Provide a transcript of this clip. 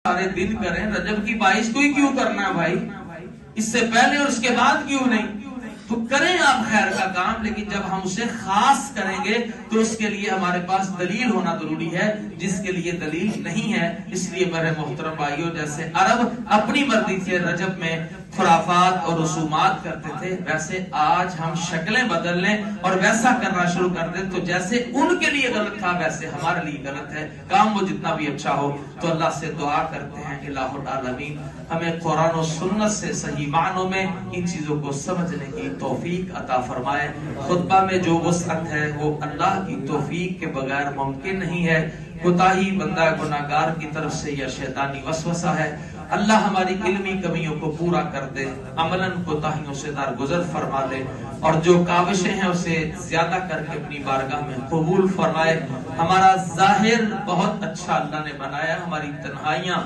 سارے دن کریں، رجب کی 22 کو ہی کیوں کرنا ہے بھائی؟ اس سے پہلے اور اس کے بعد کیوں نہیں؟ تو کریں آپ خیر کا کام، لیکن جب ہم اسے خاص کریں گے تو اس کے لیے ہمارے پاس دلیل ہونا ضروری ہے، جس کے لیے دلیل نہیں ہے۔ اس لیے میرے محترم بھائیوں، جیسے عرب اپنی مرضی سے رجب میں خرافات اور رسومات کرتے تھے، ویسے آج ہم شکلیں بدل لیں اور ویسا کرنا شروع کر دیں تو جیسے ان کے لیے غلط تھا ویسے ہمارے لیے غلط ہے۔ کام وہ جتنا بھی اچھا ہو تو اللہ سے دعا کرتے ہیں الہ العالمین ہمیں قرآن و سنت سے صحیح معنوں میں ان چیزوں کو سمجھنے کی توفیق عطا فرمائے۔ خطبہ میں جو وسعت ہے وہ اللہ کی توفیق کے بغیر ممکن نہیں ہے، کوتاہی بندہ گناہگار کی طرف سے یا شیطانی وسوسہ ہے۔ اللہ ہماری علمی کمیوں کو پورا کر دے، عملاً کوتاہیوں سے درگزر فرما دے، اور جو کاوشیں ہیں اسے زیادہ کر کے اپنی بارگاہ میں قبول فرمائے۔ ہمارا ظاہر بہت اچھا اللہ نے بنایا، ہماری تنہائیاں